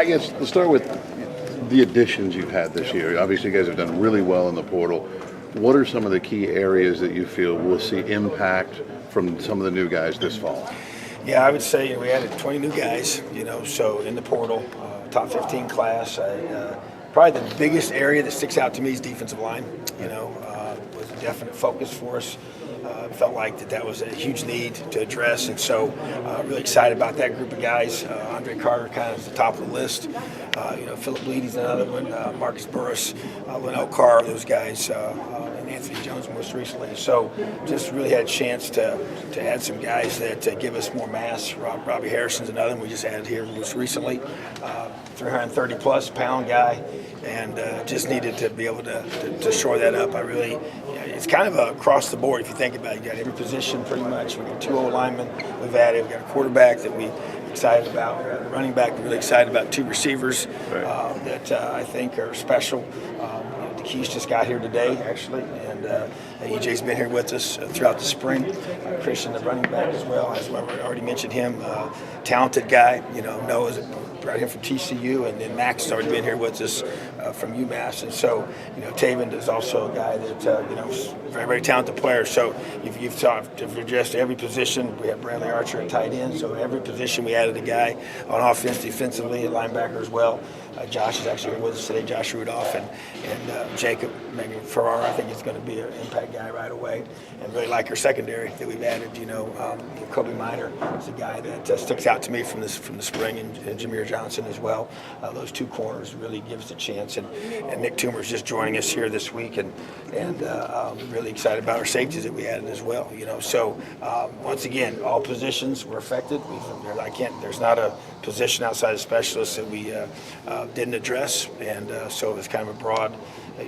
I guess let's start with the additions you've had this year. Obviously, you guys have done really well in the portal. What are some of the key areas that you feel will see impact from some of the new guys this fall? Yeah, I would say we added 20 new guys, so in the portal, top 15 class. Probably the biggest area that sticks out to me is defensive line. Was a definite focus for us. Felt like that was a huge need to address, and so really excited about that group of guys. Andre Carter kind of is the top of the list. Philip Bleedy's another one. Marcus Burris, Linnell Carr, those guys, and Anthony Jones most recently. So just really had a chance to add some guys that give us more mass. Robbie Harrison's another one we just added here most recently. 330 plus pound guy, and just needed to be able to shore that up. It's kind of across the board if you think about it. You got every position pretty much. We got 2 linemen we've added. We've got a quarterback that we're excited about. We've got a running back we're really excited about. 2 receivers that I think are special. The Keys just got here today, actually, and EJ's been here with us throughout the spring. Christian, the running back as well, as I already mentioned him. Talented guy, Noah's brought him from TCU, and then Max has already been here with us from UMass. And so, Taven is also a guy that, is a very, very talented player. So you've talked, if you're just every position, we have Bradley Archer at tight end. So every position we added a guy on offense, defensively, a linebacker as well. Josh is actually here with us today, Josh Rudolph, and Jacob Ferrara, I think is going to be an impact guy right away. And really like our secondary that we've added. Kobe Minor is a guy that sticks out to me from the spring, and Jameer Johnson as well. Those 2 corners really give us a chance. And Nick Toomer's just joining us here this week, and really excited about our safeties that we added as well. So once again, all positions were affected. There's not a position outside of specialists that we didn't address, and so it's kind of a broad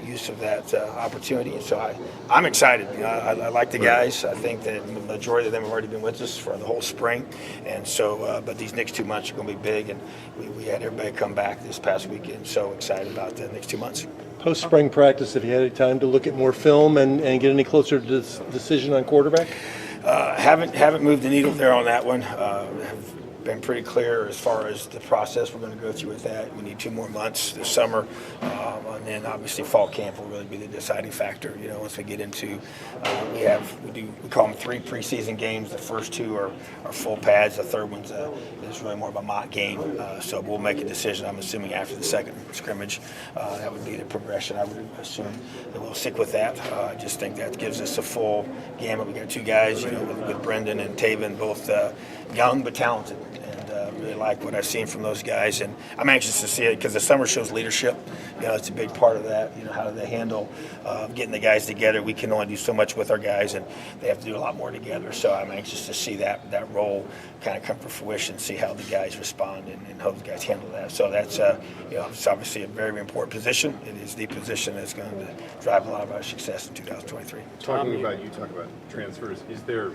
use of that opportunity. And so I'm excited. I like the guys. I think that the majority of them have already been with us for the whole spring, and so but these next 2 months are going to be big, and we had everybody come back this past weekend. So excited about the next 2 months. Post-spring practice, have you had any time to look at more film and get any closer to this decision on quarterback? Haven't moved the needle there on that one. Have been pretty clear as far as the process we're going to go through with that. We need 2 more months this summer, and then obviously fall camp will really be the deciding factor. Once we get into, we call them 3 preseason games. The first 2 are full pads. The third one's is really more of a mock game. So we'll make a decision. I'm assuming after the second scrimmage, that would be the progression. I would assume that we'll stick with that. I just think that gives us a full gamut. We got 2 guys, with Brendan and Taven, both young but talented. Really like what I've seen from those guys, and I'm anxious to see it because the summer shows leadership. It's a big part of that. How do they handle getting the guys together? We can only do so much with our guys, and they have to do a lot more together. So I'm anxious to see that role kind of come to fruition, see how the guys respond, and how the guys handle that. So that's it's obviously a very, very important position. It is the position that's going to drive a lot of our success in 2023. Talking about transfers, is there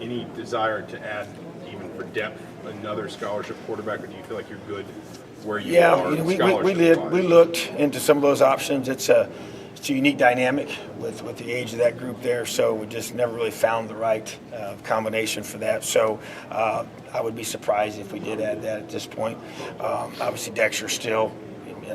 any desire to add, even for depth, another scholarship quarterback, or do you feel like you're good where you are? Yeah, we looked into some of those options. It's a unique dynamic with the age of that group there, so we just never really found the right combination for that. So I would be surprised if we did add that at this point. Obviously, Dexter's still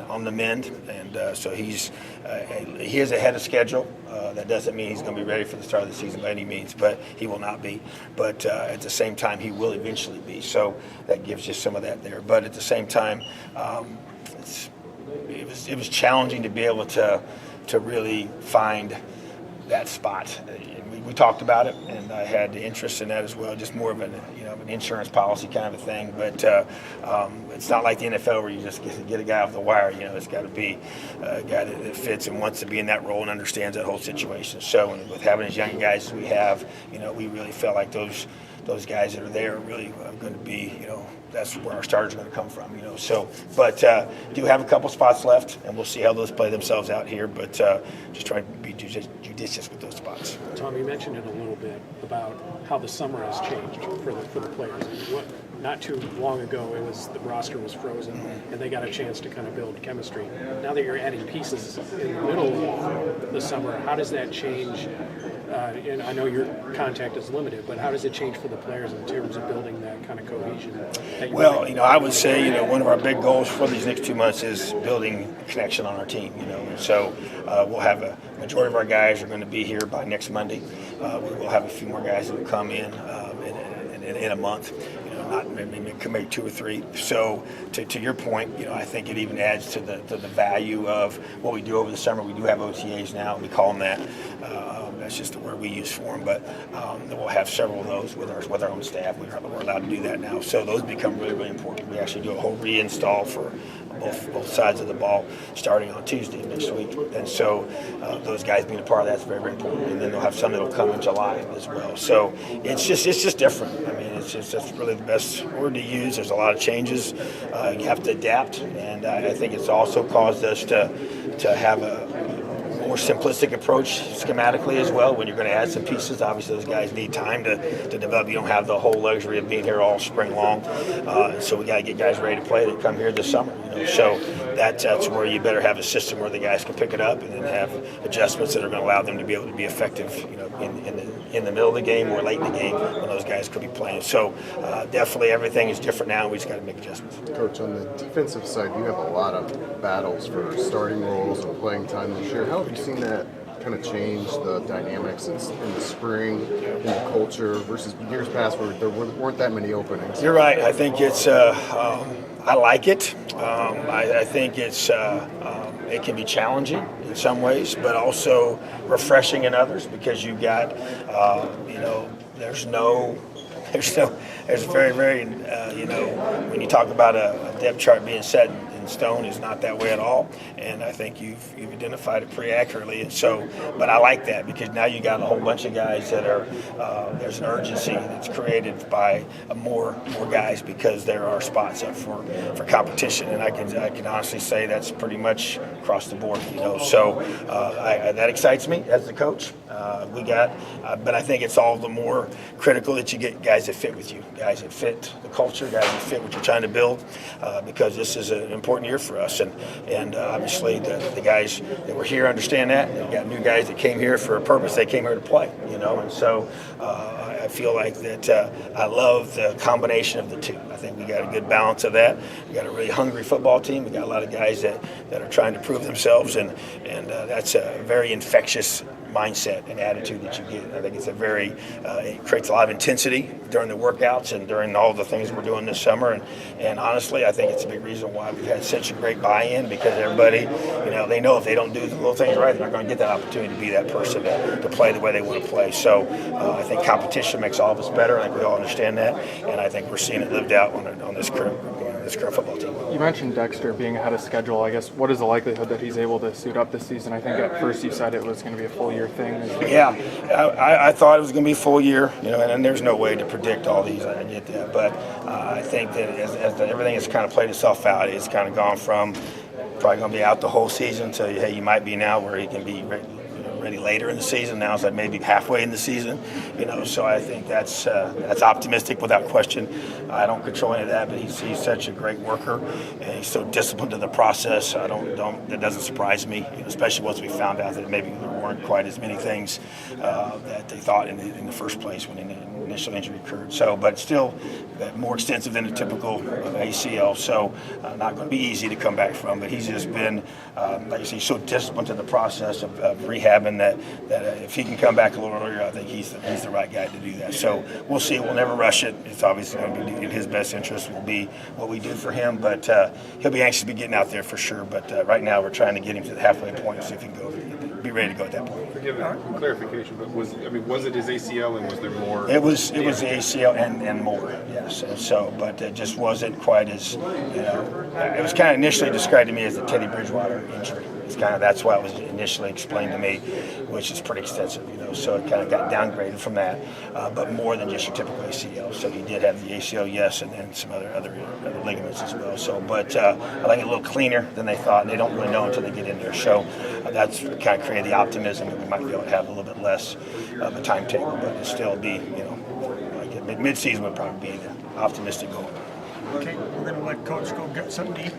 on the mend, and so he is ahead of schedule. That doesn't mean he's going to be ready for the start of the season by any means, but he will not be. But at the same time, he will eventually be. So that gives you some of that there. But at the same time, it was challenging to be able to really find that spot. We talked about it, and I had interest in that as well. Just more of an insurance policy kind of a thing. But it's not like the NFL where you just get a guy off the wire. It's got to be a guy that fits and wants to be in that role and understands that whole situation. So with having as young guys as we have, we really felt like those guys that are there are really going to be, that's where our stars are going to come from, So, but do have a couple spots left, and we'll see how those play themselves out here. But just trying to be judicious with those spots. Tom, you mentioned it a little bit about how the summer has changed for the players. not too long ago, the roster was frozen, and they got a chance to kind of build chemistry. Now that you're adding pieces in the middle of the summer, how does that change? And I know your contact is limited, but how does it change for the players in terms of building that kind of cohesion? Well, I would say, one of our big goals for these next 2 months is building connection on our team, And so we'll have a majority of our guys are going to be here by next Monday. We will have a few more guys that will come in a month. Not maybe 2 or 3. So to your point, I think it even adds to the value of what we do over the summer. We do have OTAs now. We call them that. That's just the word we use for them. But we'll have several of those with our own staff. We're allowed to do that now. So those become really, really important. We actually do a whole reinstall for both sides of the ball starting on Tuesday next week. And so those guys being a part of that's very, very important. And then they'll have some that will come in July as well. So it's just different. I mean, that's really the best word to use. There's a lot of changes. You have to adapt. And I think it's also caused us to have a more simplistic approach schematically as well. When you're going to add some pieces, obviously those guys need time to develop. You don't have the whole luxury of being here all spring long. So we got to get guys ready to play that come here this summer. So that's where you better have a system where the guys can pick it up and then have adjustments that are going to allow them to be able to be effective, in the middle of the game or late in the game when those guys could be playing. So definitely everything is different now. We just got to make adjustments. Coach, on the defensive side, you have a lot of battles for starting roles and playing time this year. How have you seen that kind of change the dynamics in the spring, in the culture versus years past where there weren't that many openings? You're right. I think it's I like it. I think it can be challenging in some ways, but also refreshing in others because you got there's very, very when you talk about a depth chart being set in stone, is not that way at all. And I think you've identified it pretty accurately. And so, but I like that because now you got a whole bunch of guys that are there's an urgency that's created by more guys because there are spots up for competition. And I can honestly say that's pretty much across the board. So that excites me as the coach. But I think it's all the more critical that you get guys that fit with you, guys that fit the culture, guys that fit what you're trying to build, because this is an important year for us. And obviously the guys that were here understand that. And we got new guys that came here for a purpose. They came here to play, And so I feel like that I love the combination of the two. I think we got a good balance of that. We got a really hungry football team. We got a lot of guys that are trying to prove themselves, and that's a very infectious mindset and attitude that you get. I think it creates a lot of intensity during the workouts and during all the things we're doing this summer. And honestly, I think it's a big reason why we've had such a great buy-in, because everybody, they know if they don't do the little things right, they're not going to get that opportunity to be that person to play the way they want to play. So I think competition makes all of us better. I think we all understand that, and I think we're seeing it lived out on this current football team. You mentioned Dexter being ahead of schedule. I guess what is the likelihood that he's able to suit up this season? I think at first you said it was going to be a full year thing. Yeah, I thought it was going to be a full year, and there's no way to predict all these. I get that, but I think that as everything has kind of played itself out, it's kind of gone from probably going to be out the whole season to, hey, you might be now where he can be ready later in the season. Now it's like maybe halfway in the season, So I think that's optimistic without question. I don't control any of that, but he's such a great worker, and he's so disciplined in the process. That doesn't surprise me, especially once we found out that maybe there weren't quite as many things that they thought in the first place when the initial injury occurred. So, but still more extensive than a typical ACL. So not going to be easy to come back from. But he's just been, like I say, so disciplined in the process of rehabbing that if he can come back a little earlier, I think he's the right guy to do that. So we'll see. We'll never rush it. It's obviously going to be in his best interest. Will be what we do for him. But he'll be anxious to be getting out there for sure. But right now we're trying to get him to the halfway point so he can be ready to go at that point. Forgive me, clarification, but was it his ACL and was there more? It was the ACL and more, yes. And so, but it just wasn't quite as, it was kind of initially described to me as a Teddy Bridgewater injury. It's kind of, that's why it was initially explained to me, which is pretty extensive, So it kind of got downgraded from that, but more than just your typical ACL. So he did have the ACL, yes, and then some other ligaments as well. So, but I think a little cleaner than they thought, and they don't really know until they get in there. So that's kind of created the optimism that we might be able to have a little bit less of a timetable, but it'll still be, like mid-season would probably be optimistic goal. Okay, we're going to let Coach go get something to eat.